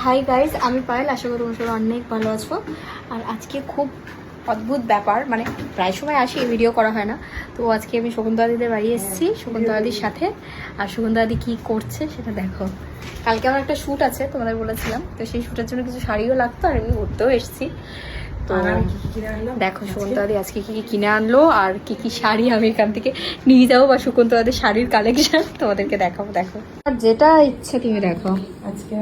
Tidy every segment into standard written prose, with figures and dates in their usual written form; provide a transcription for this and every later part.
Hi guys, আমি পায়েল। আশা করি তোমরা সবাই অনেক ভালো আছো। আর আজকে খুব অদ্ভুত ব্যাপার, মানে প্রায় সময় আসি ভিডিও করা হয় না, তো আজকে আমি শকুন্তলাদিদের বাড়ি এসেছি শকুন্তলাদির সাথে। আর শকুন্তলাদি কী করছে সেটা দেখো। কালকে আমার একটা শ্যুট আছে তোমাদের বলেছিলাম, তো সেই শ্যুটের জন্য কিছু শাড়িও লাগতো আর এমনি ঘুরতেও এসেছি। তো দেখো শকুন্তলাদি আজকে কী কী কিনে আনলো আর কি কি শাড়ি আমি এখান থেকে নিয়ে যাবো, বা শকুন্তলাদের শাড়ির কালেকশন তোমাদেরকে দেখাবো। দেখো আর যেটা ইচ্ছে তুমি দেখো। আজকে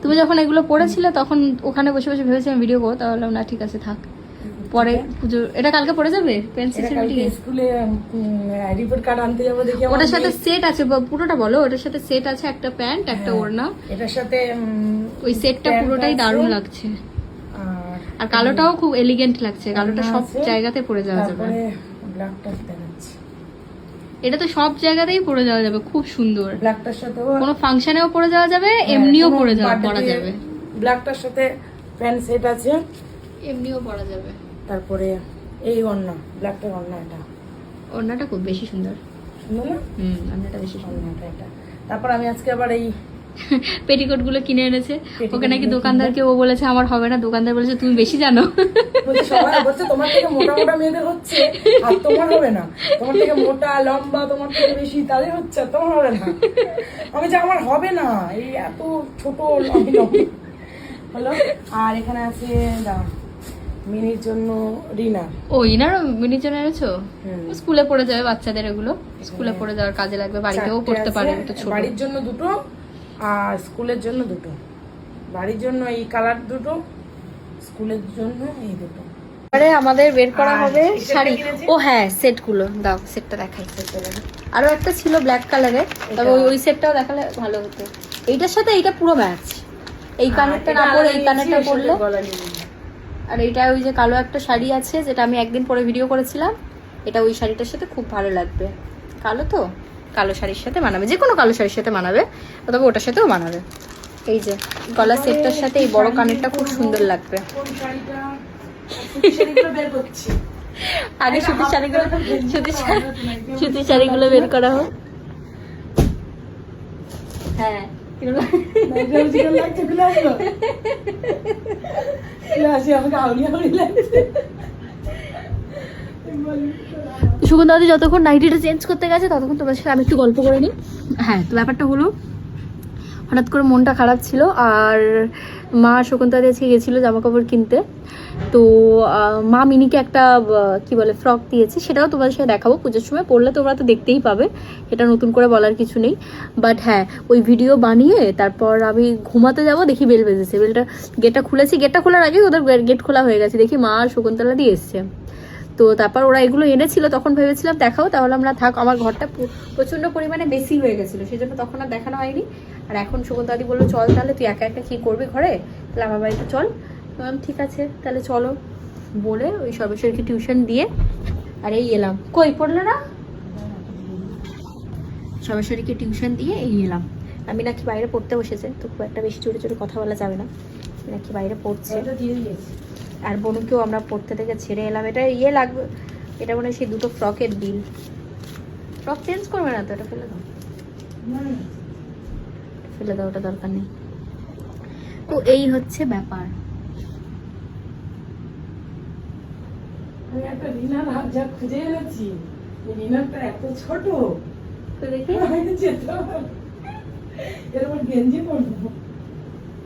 তুমি যখন এগুলো পড়েছিলে তখন ওখানে বসে বসে ভেবেছিলাম ভিডিও করো, তাহলে না ঠিক আছে থাক, পরে পুজো এটা কালকে পড়ে যাবে। পেন্সিল স্কুলে রিপোর্ট কার্ড আনতে যাবো, দেখি ওটার সাথে সেট আছে, পুরোটা বলো। ওটার সাথে সেট আছে, একটা প্যান্ট একটা ওড়না, এটার সাথে ওই সেটটা পুরোটাই দারুণ লাগছে। আর কালোটাও খুব এলিগেন্ট লাগছে, কালোটা সব জায়গাতে পরে যাওয়া যাবে। ব্ল্যাকটা দেখাচ্ছি, এটা তো সব জায়গাতেই পরে যাওয়া যাবে, খুব সুন্দর। ব্ল্যাকটার সাথে কোনো ফাংশনেও পরে যাওয়া যাবে, এমনিও পরে পরা যাবে। ব্ল্যাকটার সাথে প্যান্ট সেট আছে, এমনিও পরা যাবে। তারপরে এই ওড়না, ব্ল্যাকটার ওড়না, এটা ওড়নাটা খুব বেশি সুন্দর, সুন্দর না? ওড়নাটা বেশি সুন্দর। ওড়নাটা এটা। তারপর আমি আজকে আবার এই পেটিকোট গুলো কিনে এনেছে। ওকে নাকি দোকানদারকে ও বলেছে আমার হবে না, দোকানদার বলেছে তুমি বেশি জানো। সবাই বলছে তোমার থেকে মোটা মোটা মেয়েদের হচ্ছে আর তোমার হবে না, তোমার থেকে মোটা লম্বা তোমার থেকে বেশি তাদের হচ্ছে, তোমার হবে না। আমি যে আমার হবে না, এই এত ছোট হলো। আর এখানে আছে মিনির জন্য রিনা। ও ইনারও মিনির জন্য এনেছো? স্কুলে পড়ে যাবে বাচ্চাদের, এগুলো স্কুলে পড়ে যাওয়ার কাজে লাগবে, বাড়িতেও পড়তে পারে। বাড়ির জন্য দুটো আর স্কুলের জন্য দুটো। বাড়ির জন্য এই কালার দুটো, স্কুলের জন্য এই দুটো। আরে আমাদের বের করা হবে শাড়ি। ও হ্যাঁ, সেট গুলো দাও, সেটটা দেখাই। আরো একটা ছিল ব্ল্যাক কালারের, তবে ওই সেটটাও দেখালে ভালো হতো। এইটার সাথে এইটা পুরো ম্যাচ, এই কানেরটা না পরে এই কানেরটা পরলে। আর এইটা ওই যে কালো একটা শাড়ি আছে যেটা আমি একদিন পরে ভিডিও করেছিলাম, এটা ওই শাড়িটার সাথে খুব ভালো লাগবে। কালো তো, কালো শাড়ির সাথে মানাবে, যে কোনো কালো শাড়ির সাথে মানাবে, তবে ওটার সাথেও মানাবে। এই যে গলা সেটটার সাথে এই বড় কানেরটা খুব সুন্দর লাগবে। আগে সুতির শাড়িগুলো বের করা হোক। হ্যাঁ সুগন্ধাদি যতক্ষণ নাইটিটা চেঞ্জ করতে গেছে ততক্ষণ তোমার সাথে আমি একটু গল্প করে নিই। হ্যাঁ, তো ব্যাপারটা হলো হঠাৎ করে মনটা খারাপ ছিল, আর মা শকুন্তলা আজকে গেছিলো জামা কাপড় কিনতে। তো মা মিনিকে একটা কি বলে ফ্রক দিয়েছে, সেটাও তোমাদের সাথে দেখাবো। পুজোর সময় পরলে তোমরা তো দেখতেই পাবে, এটা নতুন করে বলার কিছু নেই। বাট হ্যাঁ, ওই ভিডিও বানিয়ে তারপর আমি ঘুমাতে যাবো, দেখি বেল বেজেছে। গেটটা খুলেছি, গেটটা খোলার আগেই ওদের গেট খোলা হয়ে গেছে, দেখি মা আর শকুন্তলা দিয়ে এসছে। তো তারপর ওরা এগুলো এনেছিল, তখন ভেবেছিলাম দেখাও, তাহলে আমরা থাক। আমার ঘরটা প্রচণ্ড পরিমাণে বেশি হয়ে গেছিলো, সেই জন্য তখন আর দেখানো হয়নি। আর এখন শকুন্তলাদি বললো চল তাহলে, তুই একা একা কী করবি ঘরে, তাহলে আমার বাড়িতে চল। ঠিক আছে তাহলে চলো বলে ওই সর্বেশ্বরীকে টিউশন দিয়ে আর এই এলাম। কই পড়লো না? সর্বেশ্বরীকে টিউশন দিয়ে এই এলাম। আমি নাকি বাইরে পড়তে বসেছে, তো খুব একটা বেশি জোরে জোরে কথা বলা যাবে না, নাকি বাইরে পড়ছে। আর বনুকেও আমরা পড়তে থেকে ছেড়ে এলাম। এটা লাগবে, এটা মনে হয় সেই দুটো ফ্রকের বিল। ফ্রক চেঞ্জ করবে না তো? এটা ফেলে দাও, ফেলে দাও, ওটা দরকার নেই। তো এই হচ্ছে ব্যাপার। আমি একটা রিনার হাত যা খুঁজে এনেছি, রিনারটা এত ছোট, তো দেখি এরকম গেঞ্জি পরবো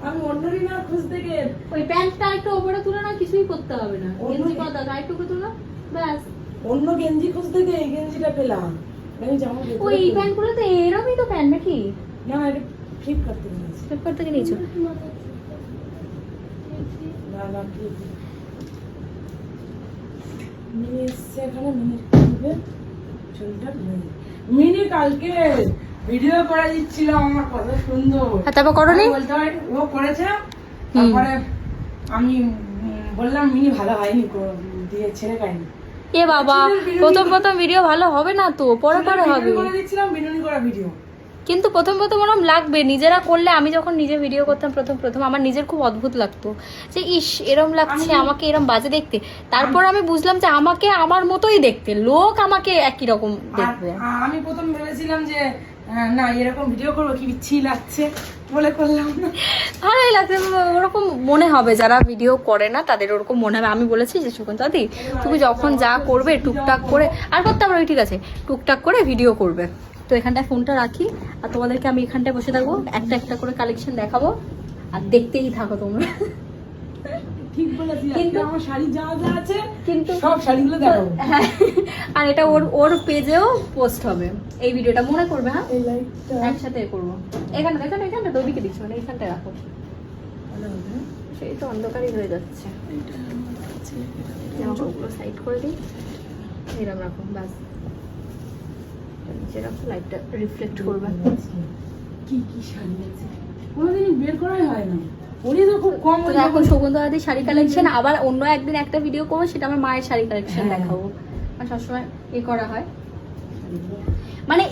আমি। অন্য রিনার খুঁজতে গিয়ে ওই প্যান্টটা একটু উপরে তুলে না, কিছুই করতে হবে না, গেঞ্জি কথা একটু তুলো ব্যাস। অন্য গেঞ্জি খুঁজতে গিয়ে এই গেঞ্জিটা পেলাম। ওই এই প্যান্টগুলো তো এরকমই তো প্যান্ট নাকি? না, এটা ফ্লিপকার্ট থেকে নিয়েছি। ফ্লিপকার্ট থেকে নিয়েছো? না না, মিনি এসছে এখানে। মিনি কালকে ভিডিও করে দিচ্ছিল আমার, কত সুন্দর। তারপর করনি? বলতে পারি ও করেছে। তারপরে আমি বললাম মিনি ভালো হয়নি, দিয়ে ছেড়ে পাইনি। এ বাবা, প্রথম ভিডিও ভালো হবে না তো, পরে হবে। করে দিচ্ছিলাম বিনুনি করা ভিডিও, কিন্তু প্রথম ওরকম লাগবে নিজেরা করলে। আমি যখন নিজে ভিডিও করতাম প্রথম আমার নিজের খুব অদ্ভুত লাগতো যে ইস এরম লাগছে, আমাকে এরম বাজে দেখতে। তারপর আমি বুঝলাম যে আমাকে আমার মতোই দেখতে, লোক আমাকে একই রকম দেখবে। আমি প্রথম ভেবেছিলাম যে না এরকম ভিডিও করবো, কি বিচ্ছি লাগছে বলে করলাম না। আরে লাগছে, ওরকম মনে হবে যারা ভিডিও করে না তাদের ওরকম মনে হবে। আমি বলেছি যে সুকান্তাদি তুমি যখন যা করবে টুকটাক করে, আর করতে আমরা ঠিক আছে, টুকটাক করে ভিডিও করবে। তো এখানটায় ফোনটা রাখি আর তোমাদেরকে আমি এখানটায় বসে থাকবো, একটা একটা করে কালেকশন দেখাবো আর দেখতেই থাকো তোমরা। ঠিক বলেছি, কিন্তু আমার শাড়ি যা যা আছে কিন্তু সব শাড়িগুলো দেখাবো। হ্যাঁ, আর এটা ওর পেজেও পোস্ট হবে এই ভিডিওটা, মনে করবে। হ্যাঁ এই লাইটটা একসাথে করবো। এখানটা ওদিকে দিচ্ছি, মানে এইখানটা রাখো, সেই তো অন্ধকারই হয়ে যাচ্ছে। ওগুলো সাইড করে দিই, এরকম রাখো, ব্যাস নিচে রাখো, লাইটটা রিফ্লেক্ট করবে। কি কি শাড়ি আছে কোনোদিনই বের করাই হয় না, ওরে তো খুব কম। তো এখন সৌগন্ধাদি শাড়ি কালেকশন, আবার অন্য একদিন একটা ভিডিও করবো, সেটা আমার মায়ের শাড়ি কালেকশন দেখাবো। আর সবসময় করা হয়, মানে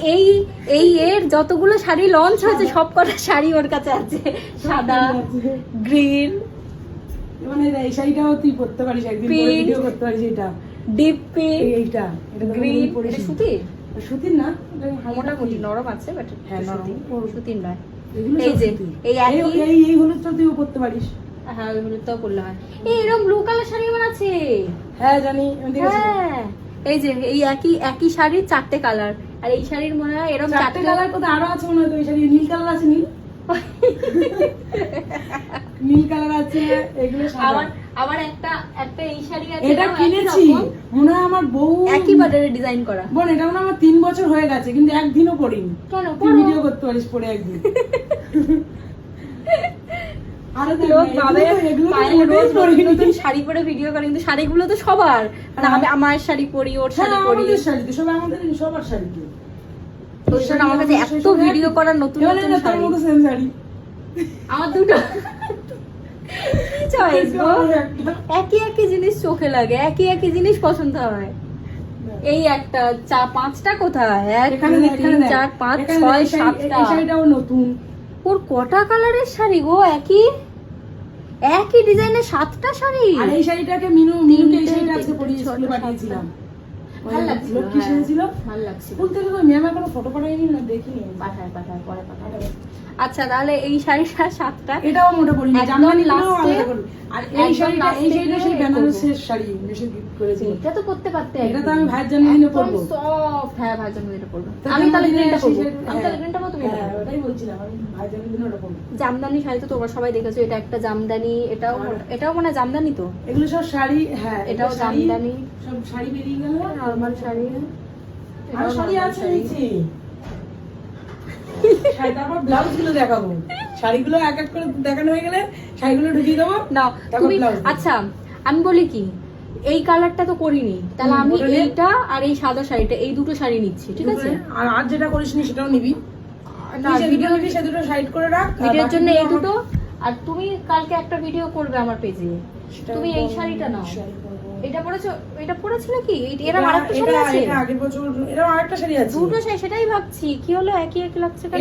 এই এর যতগুলো শাড়ি লঞ্চ হয়েছে সব কটা শাড়ি ওর কাছে আছে, সাদা, গ্রিন, মানে এই শাড়িটাও তুই পরতে পারিস, একদিন পরে ভিডিও করতে পারিস। এটা ডিপ পিঙ্ক, এইটা এটা গ্রিন, এটা সুতির, সুতির না, মোটামুটি নরম আছে, বাট হ্যাঁ নরম, সুতির নয়। এগুলো এই যে এই এই হলুদটা তুইও পরতে পারিস। হ্যাঁ ওই হলুদটাও করলে হয়। এরকম ব্লু কালার শাড়ি আমার আছে। হ্যাঁ জানি, হ্যাঁ এই যে এই একই শাড়ির 4টে কালার, আর এই শাড়ির মনে হয় এরকম 4টে কালার কোথায় আরো আছে মনে হয়। তো এই শাড়ি নীল কালার আছে, নীল নীল কালার আছে, এগুলো আবার একটা এই শাড়ি আছে, এটা কিনেছি মনে হয় আমার বউ, একই বাজারে ডিজাইন করা। বোন এটা মনে হয় আমার 3 বছর হয়ে গেছে, কিন্তু একদিনও পরিনি। কেন তুই ভিডিও করতে পারিস পরে একদিন। আরে লোক ভাবে রোজ নতুন শাড়ি পরে ভিডিও করে, কিন্তু শাড়িগুলো তো সবার, মানে আমি আমার শাড়ি পরি, ওর শাড়ি পরি, আমাদের শাড়ি তো সব আমাদের সবার শাড়ি তো। ওর জন্য আমার কাছে এত ভিডিও করার নতুন নতুন শাড়ি। সেম শাড়ি আমার দুটো চয়েস গো, একই জিনিস চোখে লাগে, একই জিনিস পছন্দ হয়। এই একটা 5টা কোথায়, 1 2 3 4 5 6 7টা। এই শাড়িটাও নতুন। ওর কটা কালারের শাড়ি গো, একই ডিজাইনের 7টা শাড়ি। আর এই শাড়িটাকে মিনুকে এই শাড়িটা আজকে পরিয়ে স্কুলে পাঠিয়েছিলাম। ভালো লাগছিল, কি শুনেছিল, ভালো লাগছিল। বলতে গেলে ম্যাম এখনো ফটো পাঠায়নি না, দেখিনি। পাঠায় পরে পাঠাবে। আচ্ছা তাহলে এই শাড়িটা 7টা, এটাও মোটা পরিনি, জামদানি গুলো লাস্টে আলাদা করি। আর এই শাড়িটা সেই বেনারসের শাড়ি মেশে গিফট করেছি। এটা তো করতে পারতে, এটা তো আমি ভাইয়ের জন্মদিনে পরবো। সফট, হ্যাঁ ভাইয়ের জন্মদিনে পরবো। আমি তাহলে গ্রিনটা পরবো, তুমি হ্যাঁ ওটাই বলছিলাম, আমি ভাইয়ের জন্মদিনে ওটা পরবো। জামদানি শাড়ি তো তোমরা সবাই দেখেছো, এটা একটা জামদানি, এটাও মানে জামদানি তো, এগুলো সব শাড়ি। হ্যাঁ এটাও জামদানি, সব শাড়ি বেরিয়ে গেল, নরমাল শাড়ি। আর শাড়ি আছে নিচে। তারপর ব্লাউজ গুলো দেখাবো, শাড়িগুলো এক এক করে দেখানো হয়ে গেলে শাড়িগুলো ঢুকিয়ে দেবো না তুমি। আচ্ছা আমি বলি কি, এই কালারটা তো করিনি, তাহলে আমি এইটা আর এই সাদা শাড়িটা, এই দুটো শাড়ি নিচ্ছি, ঠিক আছে? আর যেটা করিসনি সেটাও নিবি না, ভিডিও নিবি, সে দুটো সাইড করে রাখ। ভিডিওর জন্য এই দুটো, আর তুমি কালকে একটা ভিডিও করবে আমার পেজে, তুমি এই শাড়িটা নাও। এটা পরেছো, এটা পরেছিলে কি? এরা আরেকটা শাড়ি আছে, এটা আগের বছর, এটা আরেকটা শাড়ি আছে, দুটো শাড়ি, সেটাই ভাবছি কি হলো একই লাগছে কেন?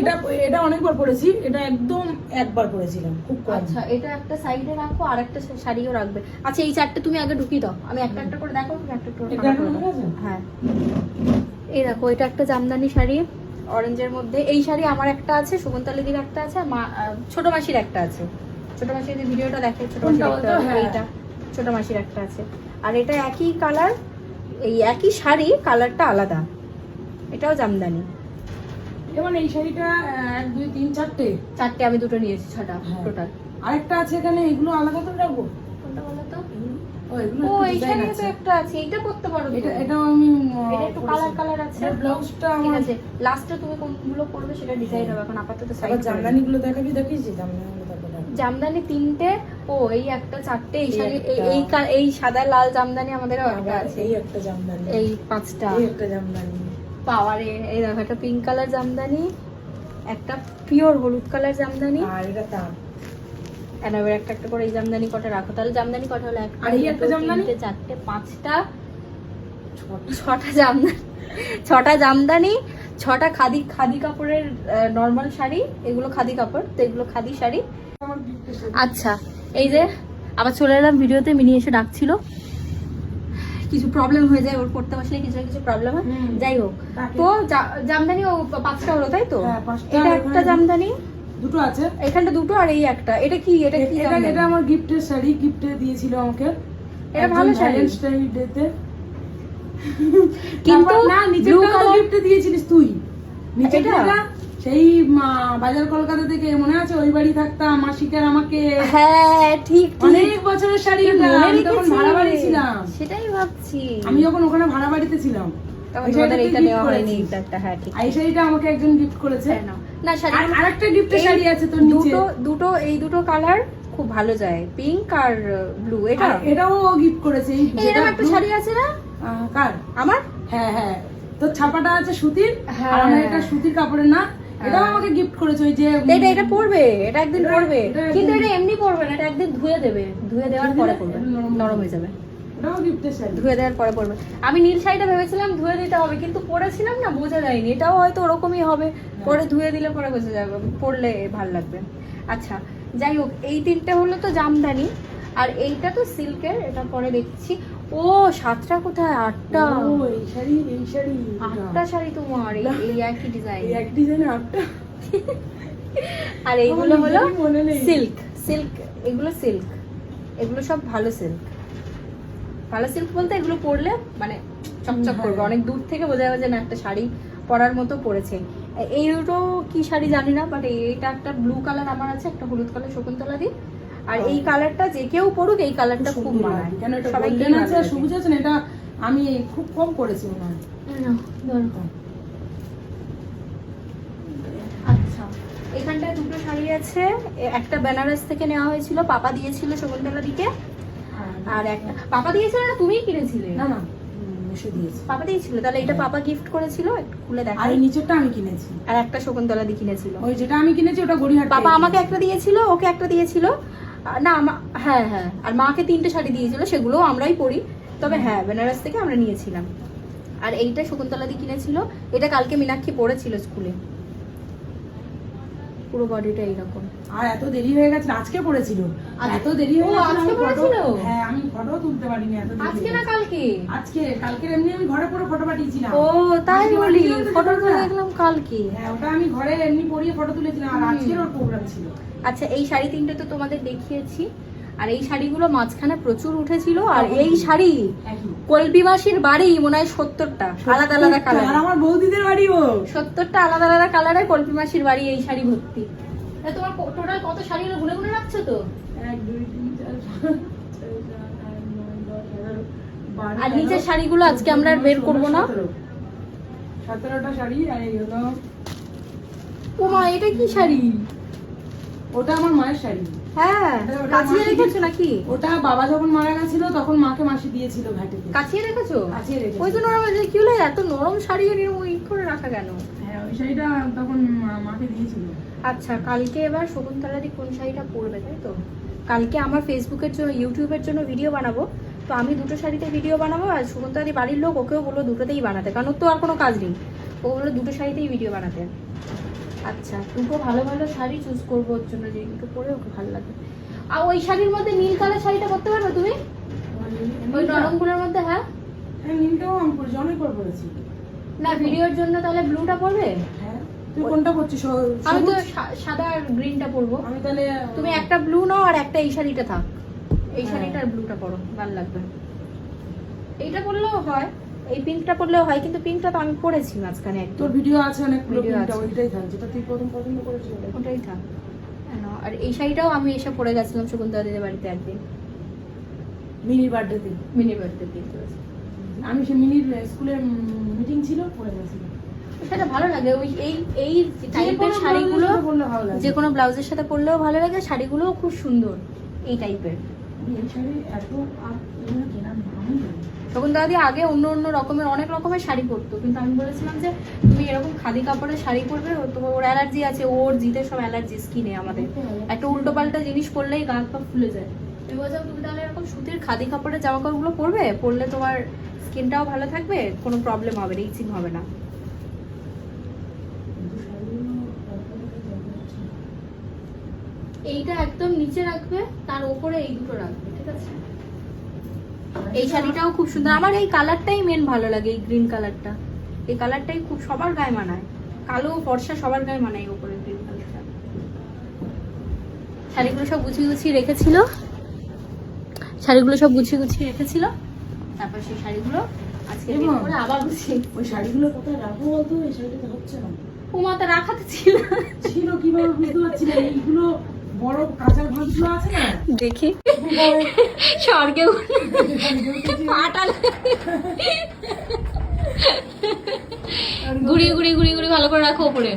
এটা অনেকবার পরেছি, এটা একদম একবার পরেছিলাম, খুব কম। আচ্ছা এটা একটা সাইডে রাখো, আর একটা শাড়িও রাখবে। আচ্ছা এই 4টে তুমি আগে ঢুকিয়ে দাও, আমি একটা একটা করে দেখো, তুমি একটা একটা করে দাও। হ্যাঁ এই দেখো, এটা একটা জামদানি শাড়ি অরেঞ্জের মধ্যে। এই শাড়ি আমার একটা আছে, সুগন্তালিদির একটা আছে, ছোট মাসির একটা আছে। ছোট মাসির ভিডিওটা দেখে, ছোট মাসির এইটা ছোট মাসির একটা আছে। আর এটা একই কালার, এই একই শাড়ি, কালারটা আলাদা। এটাও জামদানি। যেমন এই শাড়িটা 1 2 3 4টে আমি দুটো নিয়েছি, 6টা টোটাল। আরেকটা আছে এখানে, এগুলো আলাদা করে রাখবো। কোনটা বলো তো? এগুলো এই শাড়ি তো একটা আছে, এটা করতে পারো। এটাও আমি, এটা একটু কালার আছে। ব্লাউজটা ঠিক আছে, লাস্টে তুমি কোনগুলো করবে সেটা ডিসাইড হবে। এখন আপাতত সাইড জামদানি গুলো দেখাবি, দেখিস জামদানি 3টে। ও এই একটা 4টে, এই শাড়ি, এই সাদা লাল জামদানি আমাদেরও একটা আছে। এই একটা জামদানি, এই 5টা, এই একটা জামদানি পাওয়ারে। এই দেখো একটা পিঙ্ক কালার জামদানি, একটা পিওর হলুদ কালার জামদানি, আর এটা তার। এবার একটা একটা করে এই জামদানি কটা রাখো, তাহলে জামদানি কটা হলো? একটা, আর এই একটা জামদানি, 3টে 4টে 5টা 6টা জামদানি, 6টা জামদানি, 6টা খাদি কাপড়ের নরমাল শাড়ি। এগুলো খাদি কাপড় তো, এগুলো খাদি শাড়ি। আচ্ছা এই যে আবার চলে এলাম ভিডিওতে। মিনি এসে ডাকছিল, কিছু প্রবলেম হয়ে যায় ওর পড়তে বসলে, কিছু প্রবলেম হয়, যাই হোক। তো জামদানি ও 5টা হলো তাই তো? এটা একটা জামদানি, দুটো আছে। এখানটা দুটো আর এই একটা। এটা কি এটা এটা আমার গিফটের শাড়ি, গিফটে দিয়েছিল আমাকে। এটা ভালো শাড়ি। ভ্যালেন্টাইন ডেতে। কিন্তু না, নিচেরটা তো গিফটে দিয়েছিলিস তুই। নিচেরটা সেই বাজার কলকাতা থেকে, মনে আছে? ওই বাড়ি থাকতাম, মাসিকার আমাকে। হ্যাঁ ঠিক অনেক বছরের শাড়ি ওটা। আমি তখন ভাড়া বাড়ি ছিলাম। সেটাই ভাবছি। আমি যখন ওখানে ভাড়া বাড়িতে ছিলাম। তখন তোমাদের এইটা নেওয়া হয়নি, একটা। হ্যাঁ ঠিক। এই শাড়িটা আমাকে একজন গিফট করেছে। না শাড়ি আরেকটা গিফটের শাড়ি আছে তোর নিচে। দুটো এই দুটো কালার খুব ভালো যায়, পিঙ্ক আর ব্লু। এটাও গিফট করেছে। এরকম একটা শাড়ি আছে না কার? আমার। হ্যাঁ তোর ছাপাটা আছে সুতির, আর আমার এটা সুতির কাপড়ের না। এটাও আমাকে গিফট করেছে। ওই যে এটা পরবে, এটা একদিন পরবে, কিন্তু এটা এমনি পরবে না, এটা একদিন ধুয়ে দেবে, ধুয়ে দেওয়ার পরে পরবে, নরম হয়ে যাবে। এটাও গিফটের শাড়ি, ধুয়ে দেওয়ার পরে পরবে। আমি নীল শাড়িটা ভেবেছিলাম ধুয়ে দিতে হবে, কিন্তু পরেছিলাম না, বোঝা যায়নি। এটাও হয়তো ওরকমই হবে, পরে ধুয়ে দিলে পরে বোঝা যাবে, পরলে ভালো লাগবে। আচ্ছা যাই হোক, এই তিনটে হলো তো জামদানি, আর এইটা তো সিল্কের। এটা পরে দেখছি। ও 7টা কোথায়? 8টা। এই শাড়ি 8টা শাড়ি তোমার, এই একই ডিজাইন, এই এক ডিজাইনে 8টা। আর এইগুলো হলো সিল্ক। এগুলো সিল্ক, এগুলো সব ভালো সিল্ক। ভালো সিল্ক বলতে এগুলো পরলে মানে চকচক করবে, অনেক দূর থেকে বোঝা যাবে যে না একটা শাড়ি পরার মতো পরেছে। এই দুটো কি শাড়ি জানি না, বাট এইটা একটা ব্লু কালার আমার আছে, একটা হলুদ কালার শকুন্তলা দি। আর এই কালারটা যে কেউ পরুক, এই কালারটা খুব মানায়। কেন এটা গোল্ডেন আছে আর সবুজ আছে না, এটা আমি খুব কম করেছি মনে হয়। আচ্ছা এখানটায় দুটো শাড়ি আছে। একটা বেনারস থেকে নেওয়া হয়েছিল, পাপা দিয়েছিল শকুন্তলা দিকে। আর একটা পাপা দিয়েছিল না, তুমিই কিনেছিলে? না এসে দিয়েছি, পাপা দিয়েছিল। তাহলে এটা পাপা গিফট করেছিল, একটু খুলে দেখা। আর এই নিচেরটা আমি কিনেছি। আর একটা শকুন্তলা দি কিনেছিল। ওই যেটা আমি কিনেছি ওটা গড়িয়াহাট। পাপা আমাকে একটা দিয়েছিল, ওকে একটা দিয়েছিল। না হ্যাঁ, আর মাকে 3টে শাড়ি দিয়েছিল, সেগুলো আমরাই পরি। তবে হ্যাঁ, বেনারস থেকে আমরা নিয়েছিলাম। আর এইটা শকুন্তলা দি কিনেছিল। এটা কালকে মীনাক্ষী পরেছিল স্কুলে, পুরো বডিটা এইরকম। আর এত দেরি হয়ে গেছে, আজকে পড়েছিল। এত দেরি হয়ে গেছে, আজকে পড়েছিল? হ্যাঁ, আমি ফটো তুলতে পারিনি। এত দেরি আজকে না কালকে? কালকে এমনি আমি ঘরে পরে ফটো পাঠিয়েছিলাম। ও তাই বলি, ফটো তুলে দেখলাম কালকে। হ্যাঁ, ওটা আমি ঘরে এমনি পরিয়ে ফটো তুলেছিলাম। আর আজকের ওর প্রোগ্রাম ছিল। আচ্ছা এই শাড়ি 3টে তো তোমাদের দেখিয়েছি। আর এই শাড়িগুলো মাঝখানে প্রচুর উঠেছিল। আর এই শাড়ি কল্পি মাসির বাড়ি মনে হয় 70টা আলাদা আলাদা কালার। আর আমার বৌদিদের বাড়িও 70টা আলাদা আলাদা কালারে কল্পি মাসির বাড়ি এই শাড়ি ভর্তি। তোমার টোটাল কত শাড়ি গুনে গুনে রাখছো তো? 1 2 3 4 5 6 7 8 9 10 11 12। আর নিচের শাড়িগুলো আজকে আমরা আর বের করবো না। 17টা শাড়ি। আর এই হলো, ও মা, এটা কি শাড়ি? ওটা আমার মায়ের শাড়ি। হ্যাঁ, কাচিয়ে রেখেছো নাকি? ওটা বাবা যখন মারা গেছিল তখন মাকে মাসি দিয়েছিল ঘাটে। কাচিয়ে রেখেছো? কাচিয়ে রেখেছি। ওই জন্য কি হলো, এত নরম শাড়ি ওই করে রাখা কেন? হ্যাঁ, ওই শাড়িটা তখন মাকে দিয়েছিল। আচ্ছা কালকে এবার শকুন্তলা দি কোন শাড়িটা পরবে, তাই তো? কালকে আমার ফেসবুকের জন্য, ইউটিউবের জন্য ভিডিও বানাবো। তো আমি দুটো শাড়িতে ভিডিও বানাবো, আর শকুন্তলা দি বাড়ির লোক ওকেও বললো দুটোতেই বানাতে, কারণ ওর তো আর কোনো কাজ নেই। ও বললো দুটো শাড়িতেই ভিডিও বানাতে। আচ্ছা দুটো ভালো ভালো শাড়ি চুজ করবো ওর জন্য, যে দুটো পরে ওকে ভালো লাগে। আর ওই শাড়ির মধ্যে নীল কালার শাড়িটা পরতে পারবে তুমি? ওই নরমগুলোর মধ্যে? হ্যাঁ নীলটাও আমি পরেছি, অনেকবার পরেছি। না ভিডিওর জন্য তাহলে ব্লুটা পরবে? হ্যাঁ, তুই কোনটা পরছিস? আমি তো সাদা আর গ্রিনটা পরবো। আমি তাহলে তুমি একটা ব্লু নাও, আর একটা এই শাড়িটা থাক। এই শাড়িটা আর ব্লুটা পরো, ভালো লাগবে। এইটা পরলেও হয়, এই পিঙ্কটা পরলেও হয়, কিন্তু পিঙ্কটা তো আমি পরেছি মাঝখানে একটা। তোর ভিডিও আছে অনেক, ভিডিও আছে, ওইটাই থাক যেটা তুই প্রথম পছন্দ করেছিস ওটাই থাক। আর এই শাড়িটাও আমি এসে পরে গেছিলাম শকুন্তলা দিদির বাড়িতে একদিন, মিনির বার্থডেতে। মিনি বার্থডে। আমি সে মিনির স্কুলে মিটিং ছিল, পরে গেছিলাম। সেটা ভালো লাগে। ওই এই টাইপের শাড়িগুলো যে কোনো ব্লাউজের সাথে পরলেও ভালো লাগে, শাড়িগুলোও খুব সুন্দর এই টাইপের। এই শাড়ি এত কেনার নামই নেই। তখন দাদি আগে অন্য অন্য রকমের অনেক রকমের শাড়ি পরতো, কিন্তু আমি বলেছিলাম যে তুমি এরকম খাদি কাপড়ের শাড়ি পরবে, তোমার ওর অ্যালার্জি আছে, ওর জিতে সব অ্যালার্জি স্কিনে। আমাদের একটা উল্টো পাল্টা জিনিস পরলেই গা পা ফুলে যায়। তুমি বলছো তুমি তাহলে এরকম সুতির খাদি কাপড়ের জামা কাপড়গুলো পরবে, পরলে তোমার স্কিনটাও ভালো থাকবে, কোনো প্রবলেম হবে না, ইচিং হবে না। এইটা একদম নিচে রাখবে, তার উপরে এই দুটো রাখবে, ঠিক আছে? এই শাড়িটাও খুব সুন্দর। আমার এই কালারটাই মেন ভালো লাগে, এই গ্রিন কালারটা। এই কালারটাই খুব সবার গায়ে মানায়, কালো ফর্সা সবার গায়ে মানায় উপরে গ্রিন কালারটা। শাড়িগুলো সব গুছিয়ে গুছিয়ে রেখেছিল, তারপর সেই শাড়িগুলো আজকে বের করে আবার গুছিয়ে। ওই শাড়িগুলো কোথায় রাখবো বলতো? এই শাড়িটা হচ্ছে না। ওমাতে রাখাতে ছিল কিভাবে বুঝতে পারছি না। এইগুলো বড় কাঁচার ভাঁজগুলো আছে না, দেখি স্বর্গে পাটা ঘুরিয়ে ঘুরিয়ে ঘুরিয়ে ঘুরিয়ে ভালো করে রাখো উপরে।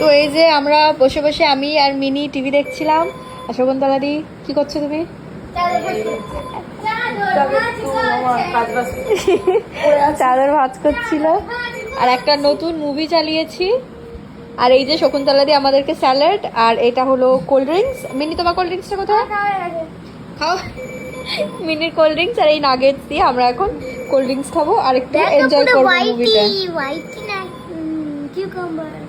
তো এই যে আমরা বসে বসে আমি আর মিনি টিভি দেখছিলাম। আর শকুন্তলা দি কি করছো তুমি? চাদর ভাঁজ করছিল। আর একটা নতুন মুভি চালিয়েছি। আর এই যে শকুন্তলা দি আমাদেরকে স্যালাড, আর এটা হলো কোল্ড ড্রিঙ্কস। মিনি তোমার কোল্ড ড্রিঙ্কসটা কোথায়? খাও। মিনির কোল্ড ড্রিঙ্কস আর এই নাগেটস দিয়ে আমরা এখন কোল্ড ড্রিঙ্কস খাবো আর একটু এনজয় করবো মুভিটা। হোয়াইট না কিউকাম্বার